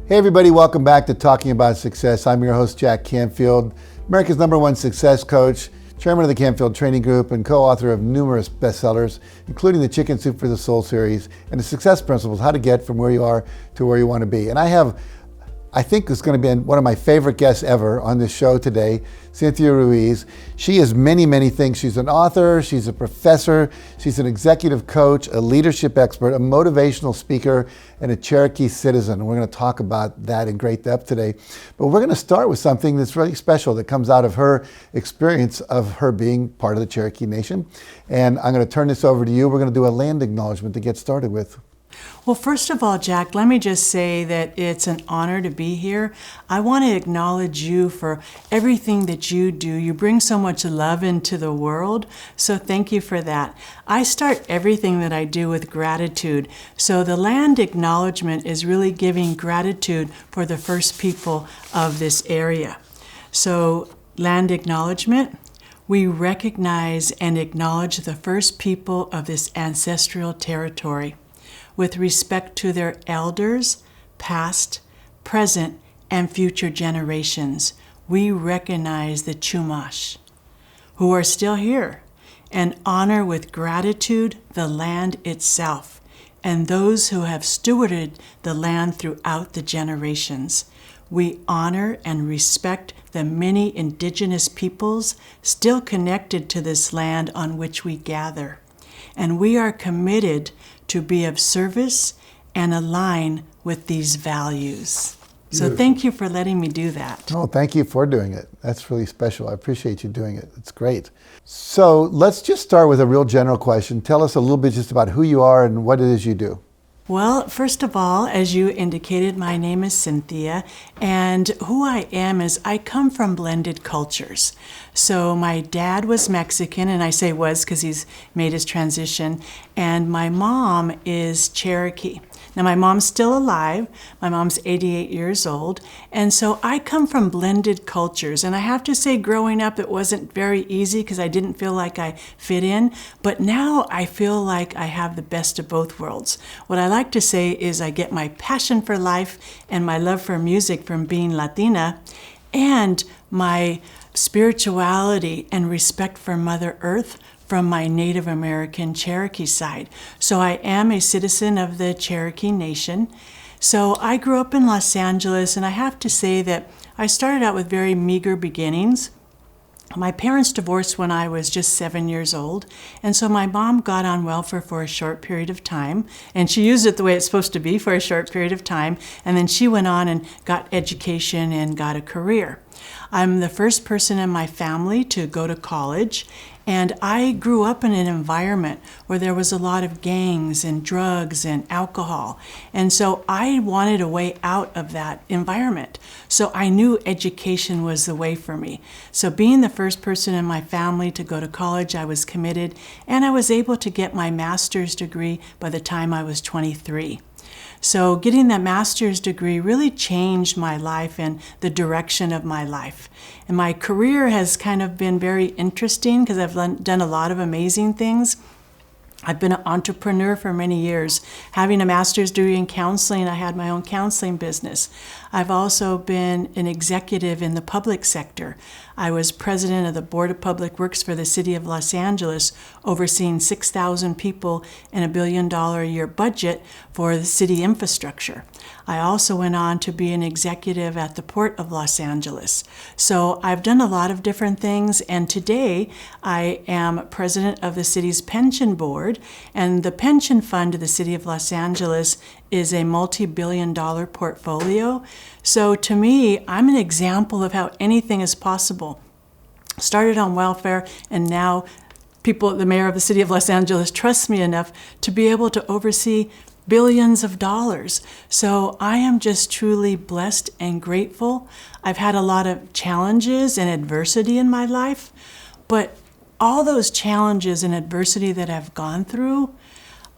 Hey everybody, welcome back to Talking About Success. I'm your host, Jack Canfield, America's #1 success coach, chairman of the Canfield Training Group, and co-author of numerous bestsellers, including the Chicken Soup for the Soul series and the Success Principles, how to get from where you are to where you want to be. And I think it's going to be one of my favorite guests ever on this show today, Cynthia Ruiz. She is many, many things. She's an author, she's a professor, she's an executive coach, a leadership expert, a motivational speaker, and a Cherokee citizen. And we're going to talk about that in great depth today. But we're going to start with something that's really special that comes out of her experience of her being part of the Cherokee Nation. And I'm going to turn this over to you. We're going to do a land acknowledgement to get started with. Well, first of all, Jack, let me just say that it's an honor to be here. I want to acknowledge you for everything that you do. You bring so much love into the world, so thank you for that. I start everything that I do with gratitude. So the land acknowledgement is really giving gratitude for the first people of this area. So land acknowledgement, we recognize and acknowledge the first people of this ancestral territory with respect to their elders, past, present, and future generations. We recognize the Chumash, who are still here, and honor with gratitude the land itself, and those who have stewarded the land throughout the generations. We honor and respect the many indigenous peoples still connected to this land on which we gather. And we are committed to be of service and align with these values. So thank you for letting me do that. Oh, thank you for doing it. That's really special. I appreciate you doing it. It's great. So let's just start with a real general question. Tell us a little bit just about who you are and what it is you do. Well, first of all, as you indicated, my name is Cynthia, and who I am is I come from blended cultures. So my dad was Mexican, and I say was because he's made his transition, and my mom is Cherokee. Now, my mom's still alive. My mom's 88 years old. And so I come from blended cultures. And I have to say, growing up, it wasn't very easy because I didn't feel like I fit in. But now I feel like I have the best of both worlds. What I like to say is I get my passion for life and my love for music from being Latina, and my spirituality and respect for Mother Earth from my Native American Cherokee side. So I am a citizen of the Cherokee Nation. So I grew up in Los Angeles, and I have to say that I started out with very meager beginnings. My parents divorced when I was just 7 years old, and so my mom got on welfare for a short period of time, and she used it the way it's supposed to be for a short period of time, and then she went on and got education and got a career. I'm the first person in my family to go to college, and I grew up in an environment where there was a lot of gangs and drugs and alcohol. And so I wanted a way out of that environment. So I knew education was the way for me. So being the first person in my family to go to college, I was committed, and I was able to get my master's degree by the time I was 23. So getting that master's degree really changed my life and the direction of my life. And my career has kind of been very interesting because I've done a lot of amazing things. I've been an entrepreneur for many years. Having a master's degree in counseling, I had my own counseling business. I've also been an executive in the public sector. I was president of the Board of Public Works for the City of Los Angeles, overseeing 6,000 people and $1 billion a year budget for the city infrastructure. I also went on to be an executive at the Port of Los Angeles. So I've done a lot of different things, and today I am president of the city's pension board, and the pension fund of the City of Los Angeles is a multi-billion-dollar portfolio. So to me, I'm an example of how anything is possible. Started on welfare, and now the mayor of the City of Los Angeles trusts me enough to be able to oversee billions of dollars. So I am just truly blessed and grateful. I've had a lot of challenges and adversity in my life, but all those challenges and adversity that I've gone through,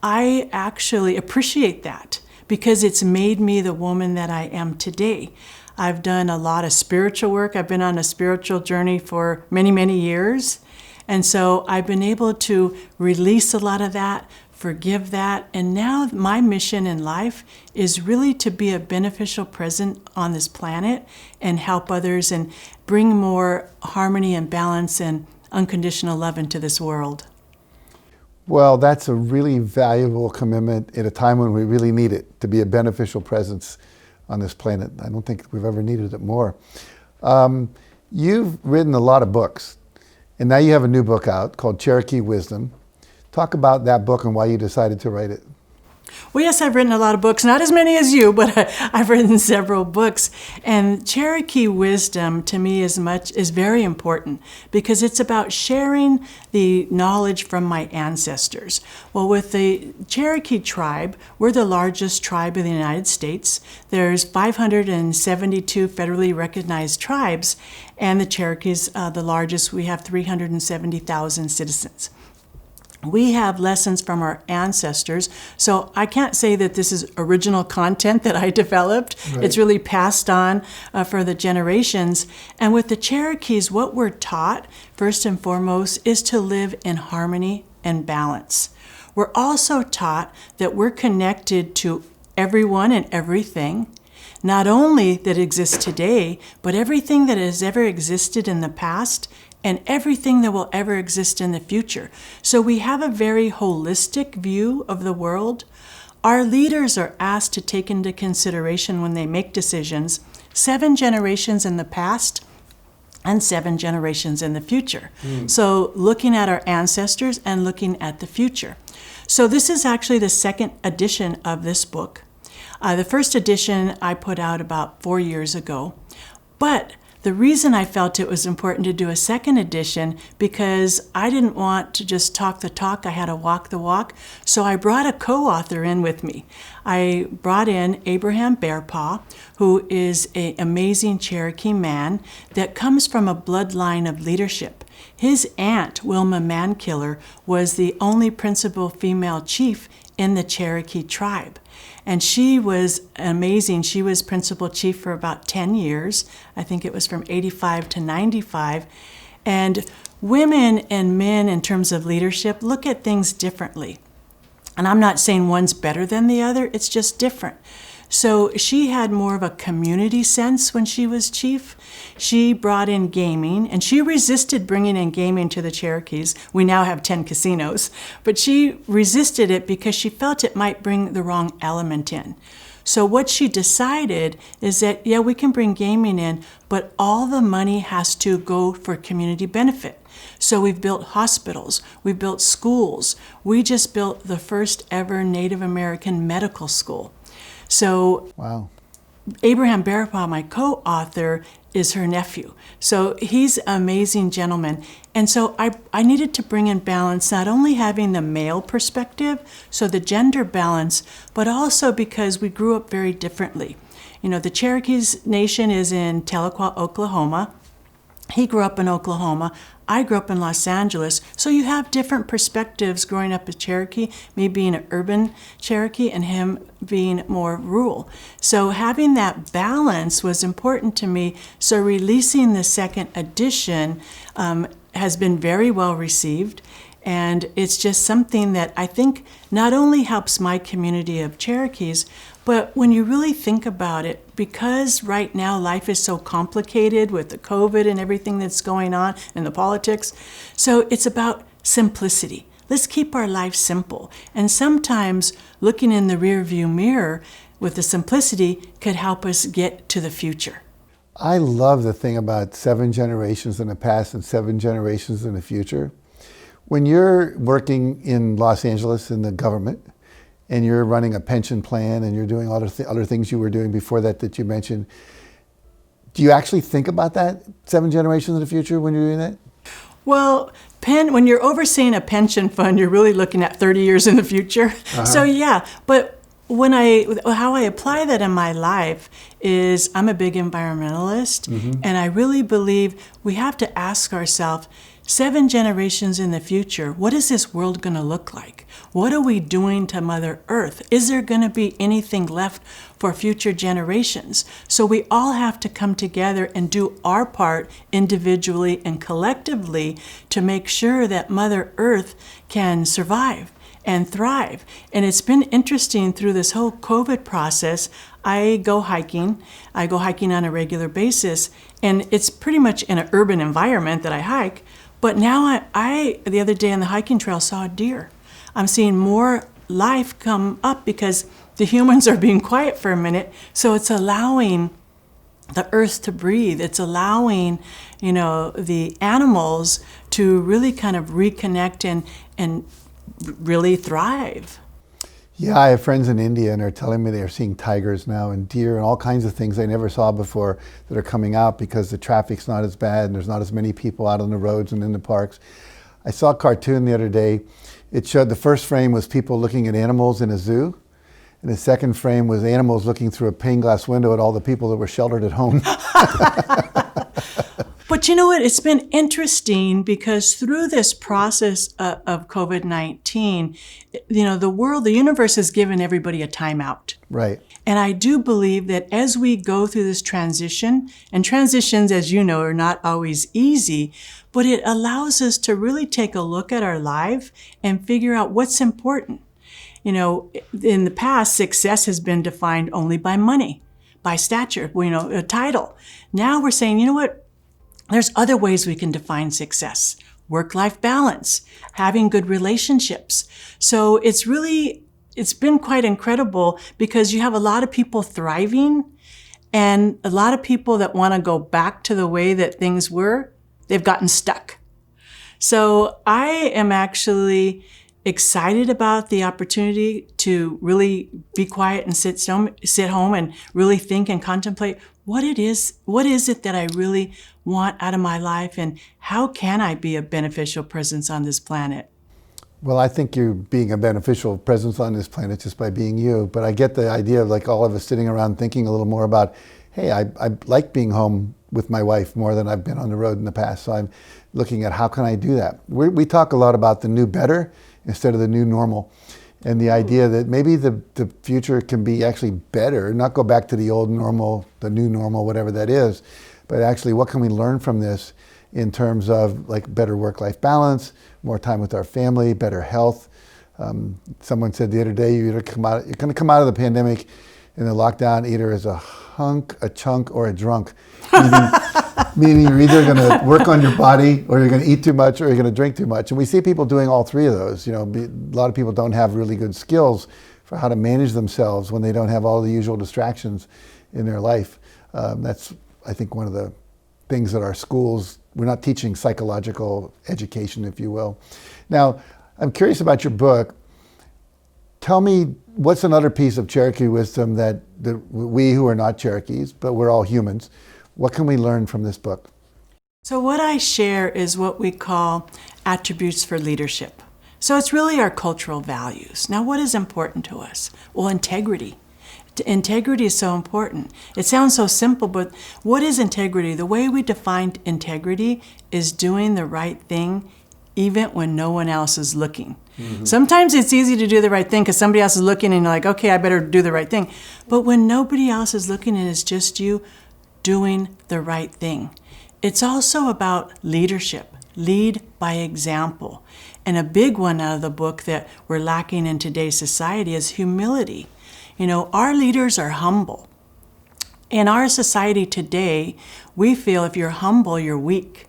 I actually appreciate that because it's made me the woman that I am today. I've done a lot of spiritual work. I've been on a spiritual journey for many, many years. And so I've been able to release a lot of that, forgive that. And now my mission in life is really to be a beneficial presence on this planet and help others and bring more harmony and balance and unconditional love into this world. Well, that's a really valuable commitment at a time when we really need it, to be a beneficial presence on this planet. I don't think we've ever needed it more. You've written a lot of books, and now you have a new book out called Cherokee Wisdom. Talk about that book and why you decided to write it. Well, yes, I've written a lot of books, not as many as you, but I've written several books. And Cherokee Wisdom, to me, is very important because it's about sharing the knowledge from my ancestors. Well, with the Cherokee tribe, we're the largest tribe in the United States. There's 572 federally recognized tribes, and the Cherokee's the largest. We have 370,000 citizens. We have lessons from our ancestors, so I can't say that this is original content that I developed. Right. It's really passed on for the generations. And with the Cherokees, what we're taught, first and foremost, is to live in harmony and balance. We're also taught that we're connected to everyone and everything, not only that exists today, but everything that has ever existed in the past and everything that will ever exist in the future. So we have a very holistic view of the world. Our leaders are asked to take into consideration when they make decisions 7 generations in the past and 7 generations in the future. So looking at our ancestors and looking at the future. So this is actually the second edition of this book. The first edition I put out about 4 years ago, but the reason I felt it was important to do a second edition because I didn't want to just talk the talk, I had to walk the walk. So I brought a co-author in with me. I brought in Abraham Bearpaw, who is an amazing Cherokee man that comes from a bloodline of leadership. His aunt, Wilma Mankiller, was the only principal female chief in the Cherokee tribe. And she was amazing. She was principal chief for about 10 years. I think it was from 85 to 95. And women and men in terms of leadership look at things differently. And I'm not saying one's better than the other, it's just different. So she had more of a community sense when she was chief. She brought in gaming, and she resisted bringing in gaming to the Cherokees. We now have 10 casinos, but she resisted it because she felt it might bring the wrong element in. So what she decided is that, yeah, we can bring gaming in, but all the money has to go for community benefit. So we've built hospitals, we've built schools. We just built the first ever Native American medical school. So wow. Abraham Bearpaw, my co-author, is her nephew. So he's an amazing gentleman. And so I needed to bring in balance, not only having the male perspective, so the gender balance, but also because we grew up very differently. You know, the Cherokee Nation is in Tahlequah, Oklahoma. He grew up in Oklahoma. I grew up in Los Angeles. So you have different perspectives growing up as Cherokee, me being an urban Cherokee and him being more rural. So having that balance was important to me. So releasing the second edition has been very well received. And it's just something that I think not only helps my community of Cherokees, but when you really think about it, because right now life is so complicated with the COVID and everything that's going on and the politics, so it's about simplicity. Let's keep our life simple. And sometimes looking in the rearview mirror with the simplicity could help us get to the future. I love the thing about 7 generations in the past and 7 generations in the future. When you're working in Los Angeles in the government, and you're running a pension plan and you're doing all the other things you were doing before that you mentioned, do you actually think about that 7 generations in the future when you're doing that? Well, when you're overseeing a pension fund, you're really looking at 30 years in the future. So yeah, but how I apply that in my life is I'm a big environmentalist, and I really believe we have to ask ourselves, 7 generations in the future, what is this world going to look like? What are we doing to Mother Earth? Is there going to be anything left for future generations? So we all have to come together and do our part individually and collectively to make sure that Mother Earth can survive. and thrive. And it's been interesting through this whole COVID process. I go hiking on a regular basis, and it's pretty much in an urban environment that I hike. But now I the other day on the hiking trail saw a deer. I'm seeing more life come up because the humans are being quiet for a minute. So it's allowing the earth to breathe. It's allowing, the animals to really kind of reconnect and really thrive. Yeah, I have friends in India, and they're telling me they're seeing tigers now and deer and all kinds of things they never saw before that are coming out because the traffic's not as bad and there's not as many people out on the roads and in the parks. I saw a cartoon the other day. It showed the first frame was people looking at animals in a zoo, and the second frame was animals looking through a pane glass window at all the people that were sheltered at home. But you know what? It's been interesting because through this process of COVID-19, the universe has given everybody a timeout. Right. And I do believe that as we go through this transition, and transitions, as you know, are not always easy, but it allows us to really take a look at our life and figure out what's important. In the past, success has been defined only by money, by stature, a title. Now we're saying, you know what? There's other ways we can define success. Work-life balance, having good relationships. So it's been quite incredible because you have a lot of people thriving and a lot of people that want to go back to the way that things were. They've gotten stuck. So I am actually excited about the opportunity to really be quiet and sit home and really think and contemplate what is it that I really want out of my life, and how can I be a beneficial presence on this planet? Well, I think you're being a beneficial presence on this planet just by being you, but I get the idea of like all of us sitting around thinking a little more about, hey, I like being home with my wife more than I've been on the road in the past, so I'm looking at how can I do that. We talk a lot about the new better instead of the new normal. And the idea that maybe the future can be actually better, not go back to the old normal, the new normal, whatever that is, but actually what can we learn from this in terms of like better work-life balance, more time with our family, better health. Someone said the other day, you're going to come out of the pandemic in the lockdown either as a hunk, a chunk, or a drunk. Meaning you're either going to work on your body, or you're going to eat too much, or you're going to drink too much. And we see people doing all three of those. A lot of people don't have really good skills for how to manage themselves when they don't have all the usual distractions in their life. That's, I think, one of the things that our schools, we're not teaching psychological education, if you will. Now, I'm curious about your book. Tell me, what's another piece of Cherokee wisdom that we who are not Cherokees, but we're all humans, what can we learn from this book? So what I share is what we call attributes for leadership. So it's really our cultural values. Now, what is important to us? Well, integrity. Integrity is so important. It sounds so simple, but what is integrity? The way we define integrity is doing the right thing even when no one else is looking. Mm-hmm. Sometimes it's easy to do the right thing because somebody else is looking and you're like, okay, I better do the right thing. But when nobody else is looking and it's just you doing the right thing. It's also about leadership. Lead by example. And a big one out of the book that we're lacking in today's society is humility. Our leaders are humble. In our society today, we feel if you're humble, you're weak.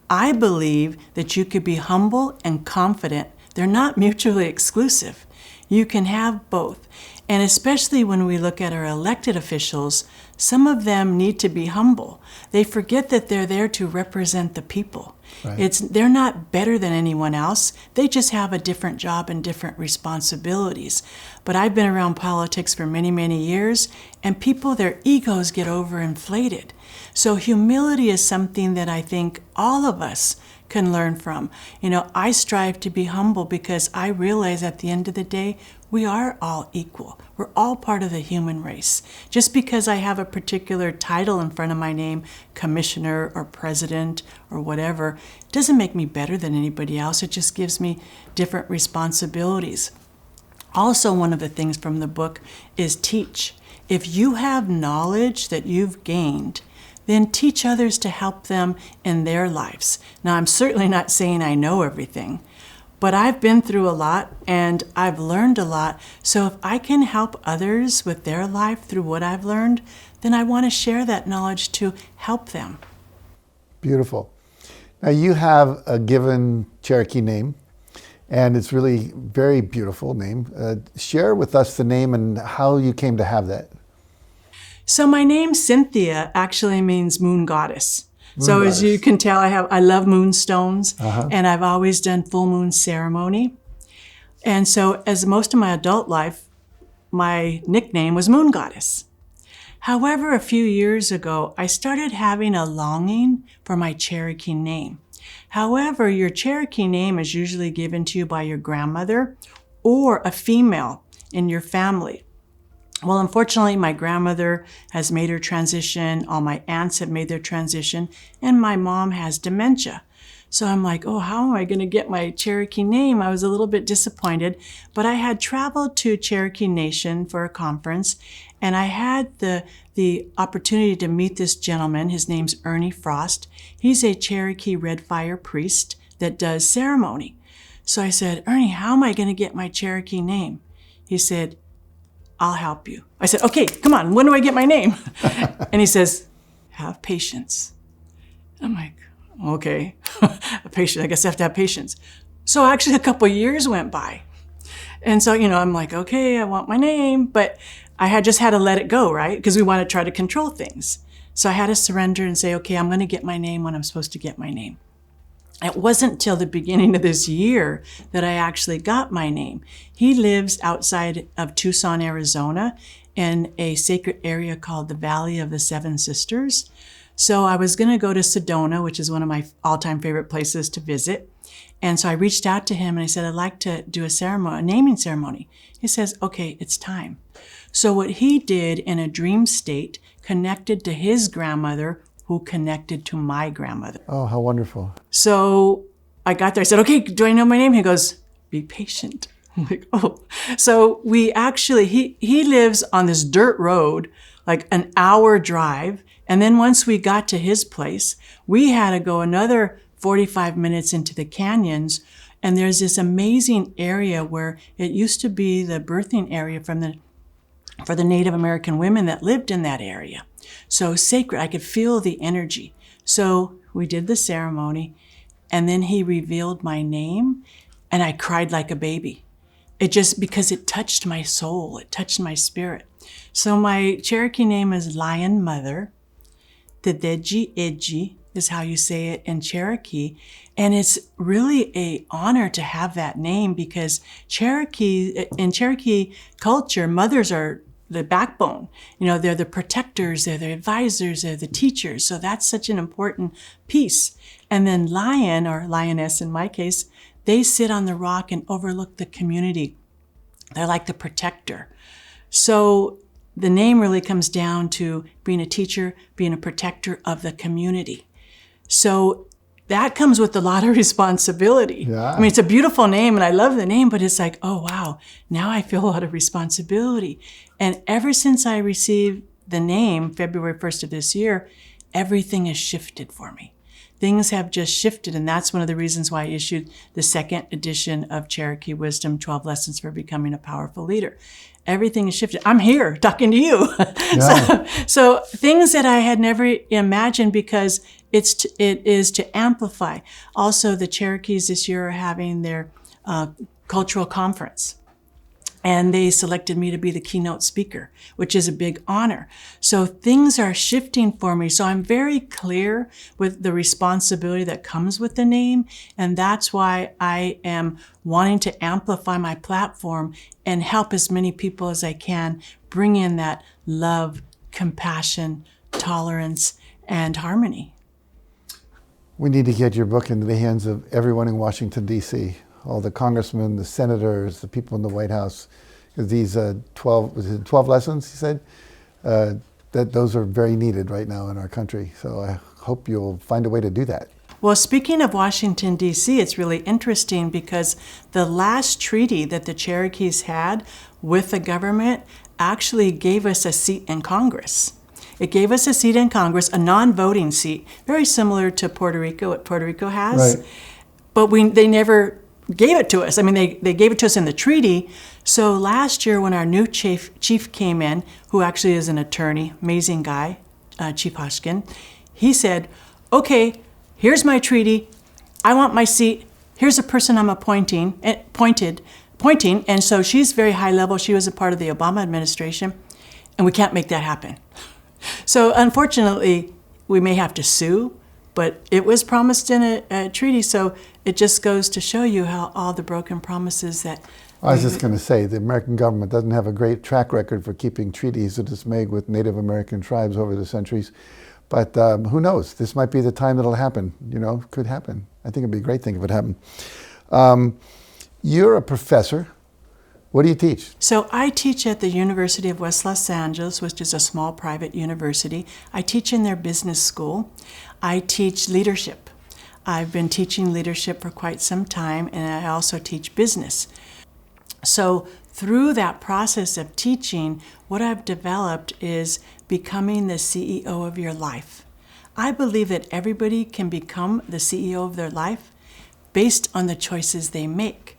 I believe that you could be humble and confident. They're not mutually exclusive. You can have both. And especially when we look at our elected officials, some of them need to be humble. They forget that they're there to represent the people. Right. They're not better than anyone else. They just have a different job and different responsibilities. But I've been around politics for many, many years, and people, their egos get overinflated. So humility is something that I think all of us can learn from. I strive to be humble because I realize at the end of the day, we are all equal. We're all part of the human race. Just because I have a particular title in front of my name, commissioner or president or whatever, doesn't make me better than anybody else. It just gives me different responsibilities. Also, one of the things from the book is teach. If you have knowledge that you've gained, then teach others to help them in their lives. Now, I'm certainly not saying I know everything, But I've been through a lot and I've learned a lot. So if I can help others with their life through what I've learned, then I want to share that knowledge to help them. Beautiful. Now you have a given Cherokee name, and it's really very beautiful name. Share with us the name and how you came to have that. So my name Cynthia actually means moon goddess. So goddess. As you can tell, I love moonstones, and I've always done full moon ceremony. And so as most of my adult life, my nickname was Moon Goddess. However, a few years ago, I started having a longing for my Cherokee name. However, your Cherokee name is usually given to you by your grandmother or a female in your family. Well, unfortunately, my grandmother has made her transition, all my aunts have made their transition, and my mom has dementia. So I'm like, oh, how am I going to get my Cherokee name? I was a little bit disappointed, but I had traveled to Cherokee Nation for a conference, and I had the opportunity to meet this gentleman. His name's Ernie Frost. He's a Cherokee Red Fire priest that does ceremony. So I said, Ernie, how am I going to get my Cherokee name? He said, I'll help you. I said, okay, come on, when do I get my name? And he says, have patience. I'm like, okay, patient. I guess I have to have patience. So actually a couple of years went by. And so, I'm like, okay, I want my name, but I had just had to let it go, right? Because we want to try to control things. So I had to surrender and say, okay, I'm going to get my name when I'm supposed to get my name. It wasn't till the beginning of this year that I actually got my name. He lives outside of Tucson, Arizona, in a sacred area called the Valley of the Seven Sisters. So I was going to go to Sedona, which is one of my all-time favorite places to visit. And so I reached out to him and I said, I'd like to do a ceremony, a naming ceremony. He says, okay, it's time. So what he did in a dream state connected to his grandmother, who connected to my grandmother. Oh, how wonderful. So I got there. I said, okay, do I know my name? He goes, be patient. I'm like, oh. So we actually, he lives on this dirt road, like an hour drive. And then once we got to his place, we had to go another 45 minutes into the canyons. And there's this amazing area where it used to be the birthing area for the Native American women that lived in that area. So sacred, I could feel the energy. So we did the ceremony, and then he revealed my name, and I cried like a baby. Because it touched my soul, it touched my spirit. So my Cherokee name is Lion Mother. Tedeji Eji is how you say it in Cherokee. And it's really an honor to have that name because in Cherokee culture, mothers are the backbone. They're the protectors, they're the advisors, they're the teachers. So that's such an important piece. And then lion, or lioness in my case, they sit on the rock and overlook the community. They're like the protector. So the name really comes down to being a teacher, being a protector of the community. So that comes with a lot of responsibility. Yeah. I mean, it's a beautiful name and I love the name, but it's like, oh, wow, now I feel a lot of responsibility. And ever since I received the name, February 1st of this year, everything has shifted for me. Things have just shifted, and that's one of the reasons why I issued the second edition of Cherokee Wisdom, 12 Lessons for Becoming a Powerful Leader. Everything has shifted. I'm here talking to you. Yeah. So things that I had never imagined because it is to amplify. Also, the Cherokees this year are having their cultural conference. And they selected me to be the keynote speaker, which is a big honor. So things are shifting for me. So I'm very clear with the responsibility that comes with the name. And that's why I am wanting to amplify my platform and help as many people as I can bring in that love, compassion, tolerance, and harmony. We need to get your book into the hands of everyone in Washington, D.C., all the congressmen, the senators, the people in the White House. These 12 lessons, you said, that those are very needed right now in our country. So I hope you'll find a way to do that. Well, speaking of Washington, D.C., it's really interesting because the last treaty that the Cherokees had with the government actually gave us a seat in Congress. It gave us a seat in Congress, a non-voting seat, very similar to Puerto Rico, what Puerto Rico has. Right. But they never gave it to us. I mean, they gave it to us in the treaty. So last year when our new chief came in, who actually is an attorney, amazing guy, Chief Hoshkin, he said, okay, here's my treaty. I want my seat. Here's a person I'm pointing. And so she's very high level. She was a part of the Obama administration, and we can't make that happen. So unfortunately, we may have to sue, but it was promised in a treaty. So it just goes to show you how all the broken promises that... I was just going to say, the American government doesn't have a great track record for keeping treaties that it's made with Native American tribes over the centuries. But who knows? This might be the time that'll happen. You know, could happen. I think it'd be a great thing if it happened. You're a professor. What do you teach? So I teach at the University of West Los Angeles, which is a small private university. I teach in their business school. I teach leadership. I've been teaching leadership for quite some time, and I also teach business. So through that process of teaching, what I've developed is becoming the CEO of your life. I believe that everybody can become the CEO of their life based on the choices they make.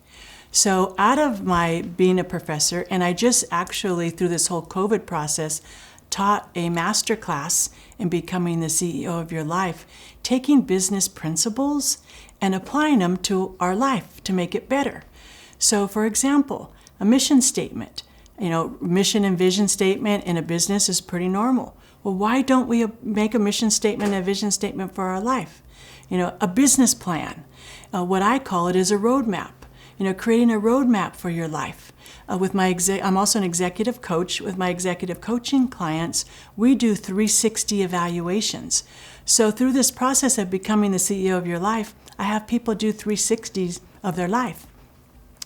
So out of my being a professor, and I just actually, through this whole COVID process, taught a master class in becoming the CEO of your life, taking business principles and applying them to our life to make it better. So for example, a mission statement, mission and vision statement in a business is pretty normal. Well, why don't we make a mission statement and a vision statement for our life? A business plan. What I call it is a roadmap. Creating a roadmap for your life. I'm also an executive coach. With my executive coaching clients, we do 360 evaluations. So through this process of becoming the CEO of your life, I have people do 360s of their life.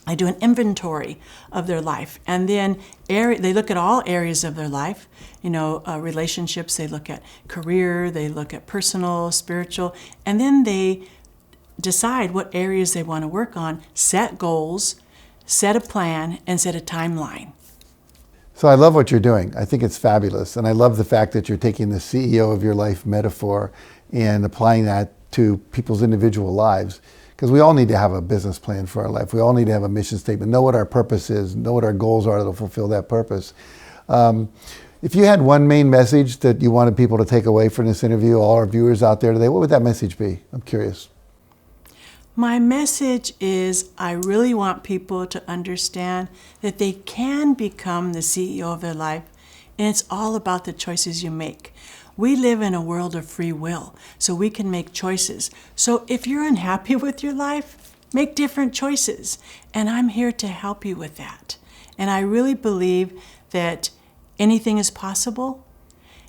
I do an inventory of their life, and then they look at all areas of their life. Relationships, they look at career, they look at personal, spiritual, and then they decide what areas they want to work on, set goals, set a plan, and set a timeline. So I love what you're doing. I think it's fabulous. And I love the fact that you're taking the CEO of your life metaphor and applying that to people's individual lives. Because we all need to have a business plan for our life. We all need to have a mission statement, know what our purpose is, know what our goals are that'll fulfill that purpose. If you had one main message that you wanted people to take away from this interview, all our viewers out there today, what would that message be? I'm curious. My message is I really want people to understand that they can become the CEO of their life, and it's all about the choices you make. We live in a world of free will, so we can make choices. So if you're unhappy with your life, make different choices, and I'm here to help you with that. And I really believe that anything is possible.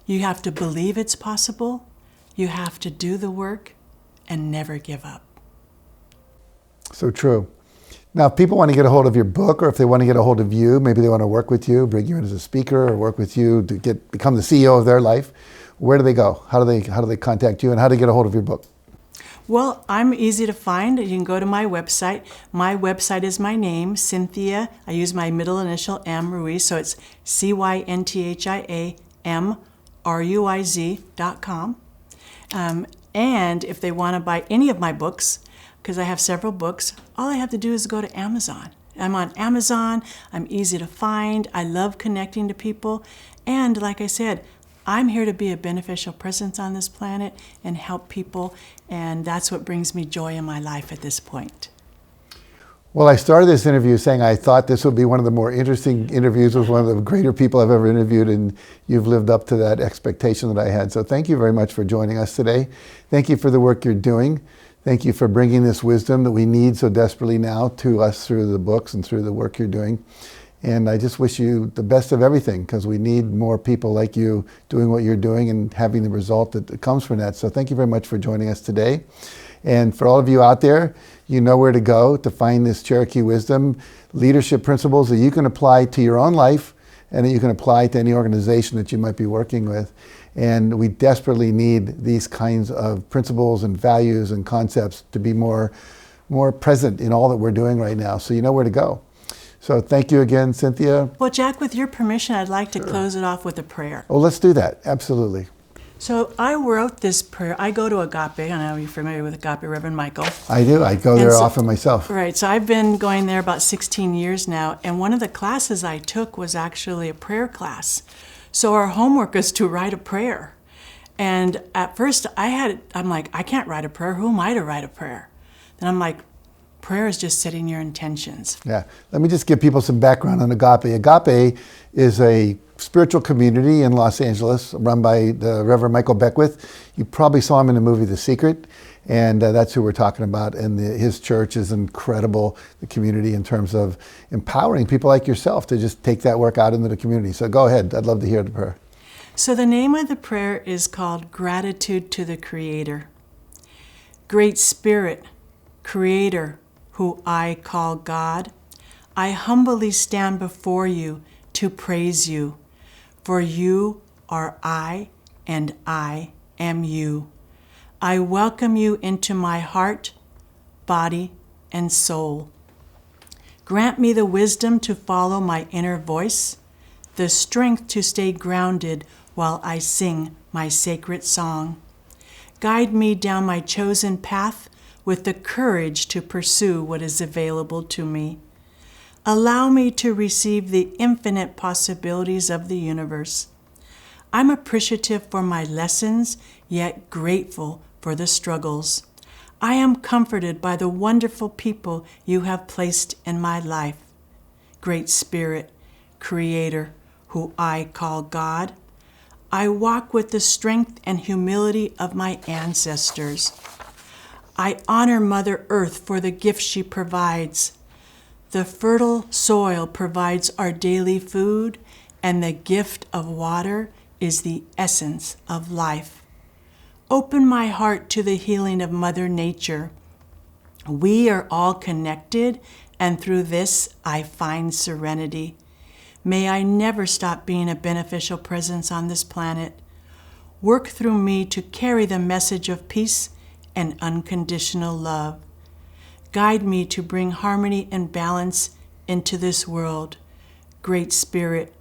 You have to believe it's possible. You have to do the work and never give up. So true. Now, if people want to get a hold of your book, or if they want to get a hold of you, maybe they want to work with you, bring you in as a speaker, or work with you to become the CEO of their life, where do they go? How do they contact you, and how do they get a hold of your book? Well, I'm easy to find. You can go to my website. My website is my name, Cynthia. I use my middle initial M, Ruiz, so it's CYNTHIAMRUIZ.com. And if they want to buy any of my books, because I have several books, all I have to do is go to Amazon. I'm on Amazon. I'm easy to find. I love connecting to people. And like I said, I'm here to be a beneficial presence on this planet and help people, and that's what brings me joy in my life at this point. Well, I started this interview saying I thought this would be one of the more interesting interviews with one of the greater people I've ever interviewed, and you've lived up to that expectation that I had. So thank you very much for joining us today. Thank you for the work you're doing. Thank you for bringing this wisdom that we need so desperately now to us through the books and through the work you're doing. And I just wish you the best of everything, because we need more people like you doing what you're doing and having the result that comes from that. So thank you very much for joining us today. And for all of you out there, you know where to go to find this Cherokee Wisdom leadership principles that you can apply to your own life and that you can apply to any organization that you might be working with. And we desperately need these kinds of principles and values and concepts to be more present in all that we're doing right now. So you know where to go. So thank you again, Cynthia. Well, Jack, with your permission, I'd like to close it off with a prayer. Oh, let's do that. Absolutely. So I wrote this prayer. I go to Agape. I know you're familiar with Agape, Reverend Michael. I do. I go there often myself. Right. So I've been going there about 16 years now. And one of the classes I took was actually a prayer class. So our homework is to write a prayer. And at first I'm like, I can't write a prayer. Who am I to write a prayer? Then I'm like, prayer is just setting your intentions. Yeah. Let me just give people some background on Agape. Agape is a spiritual community in Los Angeles run by the Reverend Michael Beckwith. You probably saw him in the movie The Secret, and that's who we're talking about. And his church is incredible, the community, in terms of empowering people like yourself to just take that work out into the community. So go ahead. I'd love to hear the prayer. So the name of the prayer is called Gratitude to the Creator. Great Spirit, Creator, who I call God, I humbly stand before you to praise you. For you are I, and I am you. I welcome you into my heart, body, and soul. Grant me the wisdom to follow my inner voice, the strength to stay grounded while I sing my sacred song. Guide me down my chosen path with the courage to pursue what is available to me. Allow me to receive the infinite possibilities of the universe. I'm appreciative for my lessons, yet grateful for the struggles. I am comforted by the wonderful people you have placed in my life. Great Spirit, Creator, who I call God, I walk with the strength and humility of my ancestors. I honor Mother Earth for the gifts she provides. The fertile soil provides our daily food, and the gift of water is the essence of life. Open my heart to the healing of Mother Nature. We are all connected, and through this I find serenity. May I never stop being a beneficial presence on this planet. Work through me to carry the message of peace and unconditional love. Guide me to bring harmony and balance into this world. Great Spirit,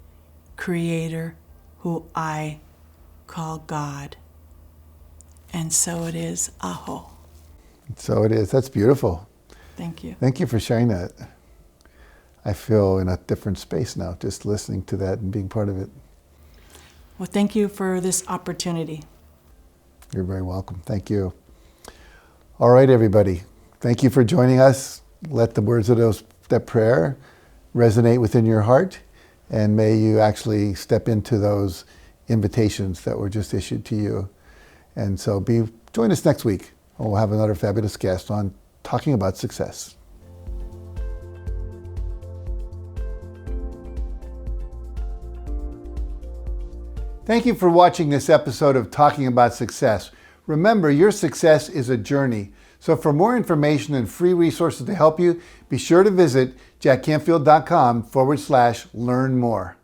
Creator, who I call God. And so it is. Aho. So it is. That's beautiful. Thank you. Thank you for sharing that. I feel in a different space now, just listening to that and being part of it. Well, thank you for this opportunity. You're very welcome. Thank you. All right, everybody. Thank you for joining us. Let the words of that prayer resonate within your heart, and may you actually step into those invitations that were just issued to you. And so join us next week. We'll have another fabulous guest on talking about success. Thank you for watching this episode of Talking About Success. Remember, your success is a journey. So for more information and free resources to help you, be sure to visit jackcanfield.com/learn more.